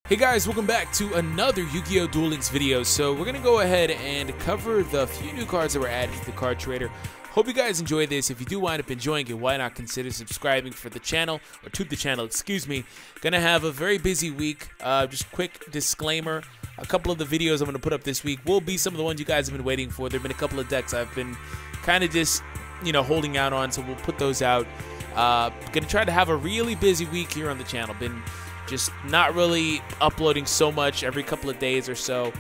Hey guys, welcome back to another Yu-Gi-Oh! Duel Links video. So we're going to go ahead and cover the few new cards that were added to the card trader. Hope you guys enjoy this. If you do wind up enjoying it, why not consider subscribing for the channel, or to the channel, excuse me. Gonna have a very busy week. Just quick disclaimer, a couple of the videos I'm going to put up this week will be some of the ones you guys have been waiting for. There have been a couple of decks I've been kind of just, holding out on, so we'll put those out. Gonna try to have a really busy week here on the channel. Been just not really uploading so much every couple of days or so.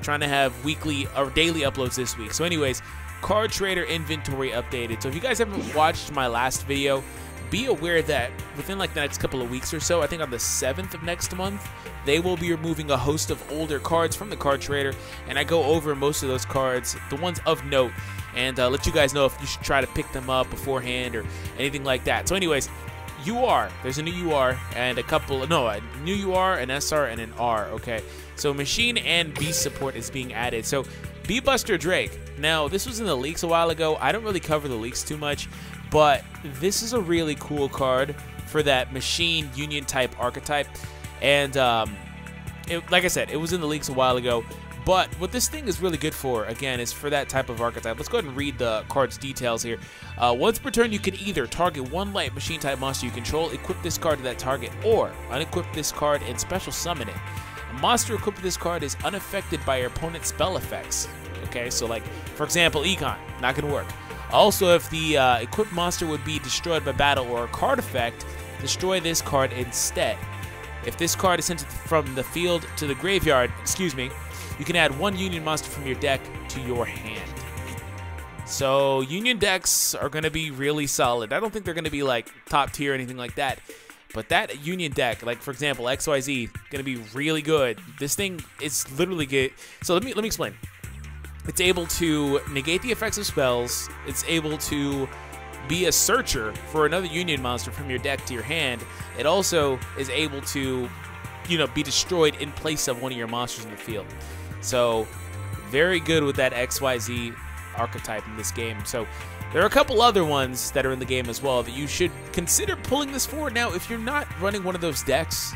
Trying to have weekly or daily uploads this week. So anyways, card trader inventory updated. So if you guys haven't watched my last video, be aware that within like the next couple of weeks or so, I think on the 7th of next month, they will be removing a host of older cards from the card trader, and I go over most of those cards, the ones of note, and let you guys know if you should try to pick them up beforehand or anything like that. So anyways, UR, there's a new UR and a new UR, an SR, and an R, okay? So Machine and Beast support is being added. So B-Buster Drake, now this was in the leaks a while ago. I don't really cover the leaks too much, but this is a really cool card for that Machine Union type archetype. And like I said, it was in the leaks a while ago. But what this thing is really good for, again, is for that type of archetype. Let's go ahead and read the card's details here. Once per turn, you can either target one light machine type monster you control, equip this card to that target, or unequip this card and special summon it. A monster equipped with this card is unaffected by your opponent's spell effects. Okay, so like, for example, Econ, not going to work. Also, if the equipped monster would be destroyed by battle or a card effect, destroy this card instead. If this card is sent from the field to the graveyard, you can add one Union monster from your deck to your hand. So Union decks are going to be really solid. I don't think they're going to be like top tier or anything like that. But that Union deck, like for example XYZ, going to be really good. This thing is literally good. So let me explain. It's able to negate the effects of spells. It's able to be a searcher for another Union monster from your deck to your hand. It also is able to, be destroyed in place of one of your monsters in the field. So very good with that XYZ archetype in this game. So there are a couple other ones that are in the game as well that you should consider pulling this forward. Now, if you're not running one of those decks,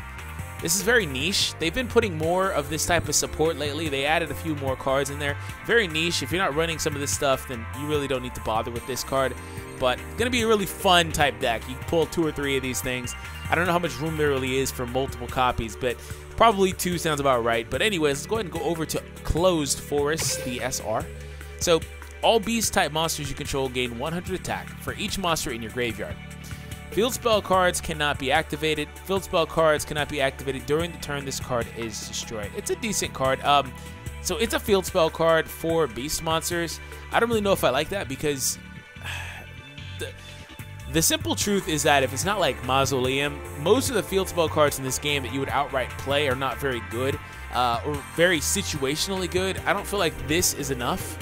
this is very niche. They've been putting more of this type of support lately. They added a few more cards in there. Very niche. If you're not running some of this stuff, then you really don't need to bother with this card. But it's going to be a really fun type deck. You can pull 2 or 3 of these things. I don't know how much room there really is for multiple copies, but probably 2 sounds about right. But anyways, let's go ahead and go over to Closed Forest, the SR. So all beast type monsters you control gain 100 attack for each monster in your graveyard. Field spell cards cannot be activated. Field spell cards cannot be activated during the turn this card is destroyed. It's a decent card. So it's a field spell card for beast monsters. I don't really know if I like that because the simple truth is that if it's not like Mausoleum, most of the field spell cards in this game that you would outright play are not very good or very situationally good. I don't feel like this is enough.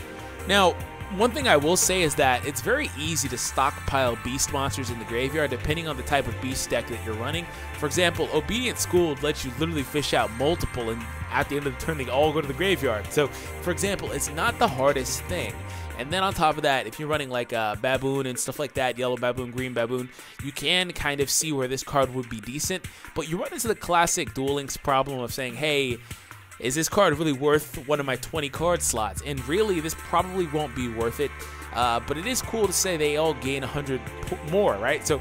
Now, one thing I will say is that it's very easy to stockpile beast monsters in the graveyard depending on the type of beast deck that you're running. For example, Obedient School lets you literally fish out multiple, and at the end of the turn they all go to the graveyard. So, for example, it's not the hardest thing. And then on top of that, if you're running like Baboon and stuff like that, Yellow Baboon, Green Baboon, you can kind of see where this card would be decent. But you run into the classic Duel Links problem of saying, hey, is this card really worth one of my 20 card slots? And really, this probably won't be worth it. But it is cool to say they all gain 100 more, right? So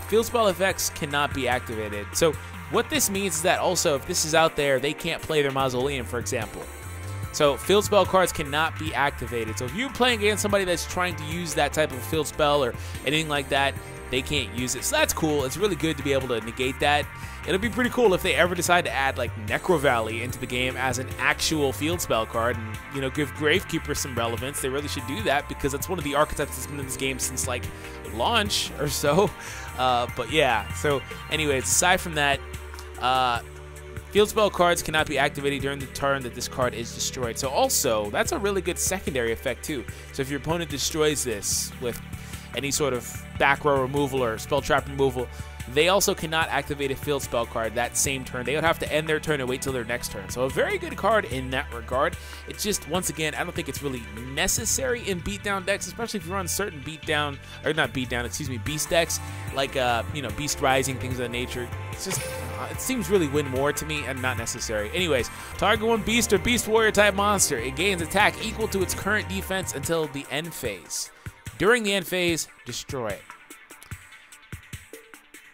field spell effects cannot be activated. So what this means is that also, if this is out there, they can't play their Mausoleum, for example. So field spell cards cannot be activated. So if you're playing against somebody that's trying to use that type of field spell or anything like that, they can't use it. So that's cool. It's really good to be able to negate that. It'll be pretty cool if they ever decide to add like Necro Valley into the game as an actual field spell card and, give Gravekeeper some relevance. They really should do that because that's one of the archetypes that's been in this game since like launch or so. But yeah, so anyways, aside from that, field spell cards cannot be activated during the turn that this card is destroyed. So also, that's a really good secondary effect too. So if your opponent destroys this with any sort of back row removal or spell trap removal, they also cannot activate a field spell card that same turn. They would have to end their turn and wait till their next turn. So a very good card in that regard. It's just, once again, I don't think it's really necessary in beatdown decks, especially if you run certain beast decks, like, Beast Rising, things of that nature. It's just, It seems really win more to me, and not necessary. Anyways, target one beast or beast warrior type monster. It gains attack equal to its current defense until the end phase. During the end phase, destroy it.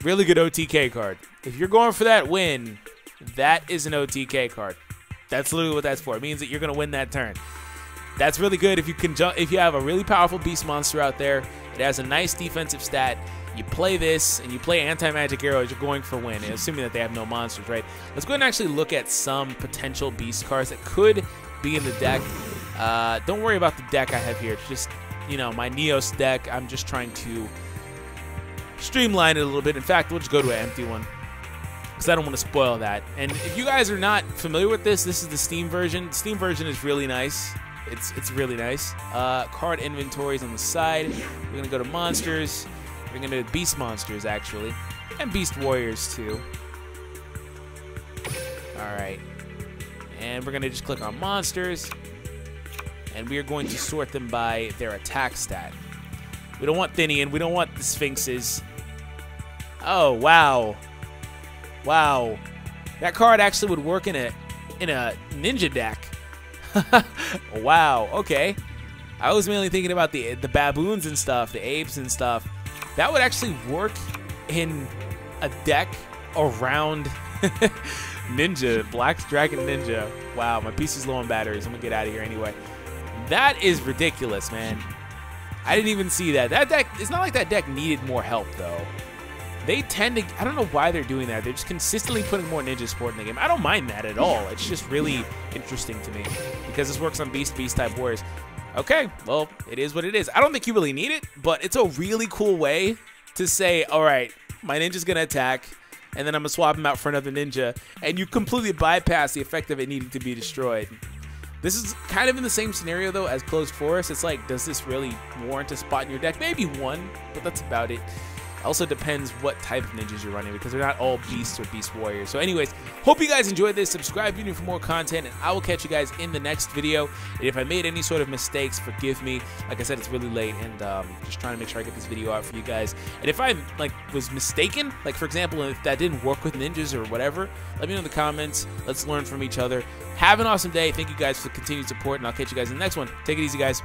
Really good OTK card. If you're going for that win, that is an OTK card. That's literally what that's for. It means that you're going to win that turn. That's really good if you can if you have a really powerful beast monster out there. It has a nice defensive stat. You play this and you play anti-magic arrows, you're going for win, assuming that they have no monsters, right? Let's go ahead and actually look at some potential beast cards that could be in the deck. Don't worry about the deck I have here. It's just, you know, my Neos deck. I'm just trying to streamline it a little bit. In fact, we'll just go to an empty one because I don't want to spoil that. And if you guys are not familiar with this, this is the Steam version. The Steam version is really nice. It's really nice. Card inventories on the side. We're going to go to monsters. We're going to beast monsters, actually. And beast warriors, too. Alright. And we're going to just click on monsters. And we are going to sort them by their attack stat. We don't want Thinian. We don't want the Sphinxes. Oh, wow. Wow. That card actually would work in a ninja deck. Wow, okay. I was mainly thinking about the baboons and stuff, the apes and stuff. That would actually work in a deck around Ninja, Black Dragon Ninja. Wow, my piece is low on batteries. I'm gonna get out of here anyway. That is ridiculous, man. I didn't even see that. That deck, it's not like that deck needed more help, though. They tend to, I don't know why they're doing that. They're just consistently putting more ninja support in the game. I don't mind that at all. It's just really interesting to me because this works on beast type warriors. Okay, well, it is what it is. I don't think you really need it, but it's a really cool way to say, all right, my ninja's going to attack, and then I'm going to swap him out for another ninja, and you completely bypass the effect of it needing to be destroyed. This is kind of in the same scenario, though, as Closed Forest. It's like, does this really warrant a spot in your deck? Maybe one, but that's about it. Also depends what type of ninjas you're running because they're not all beasts or beast warriors. So anyways, hope you guys enjoyed this. Subscribe if you're for more content, and I will catch you guys in the next video. And if I made any sort of mistakes, forgive me. Like I said, it's really late, and just trying to make sure I get this video out for you guys. And if I was mistaken, like for example, if that didn't work with ninjas or whatever, let me know in the comments. Let's learn from each other. Have an awesome day. Thank you guys for the continued support, and I'll catch you guys in the next one. Take it easy, guys.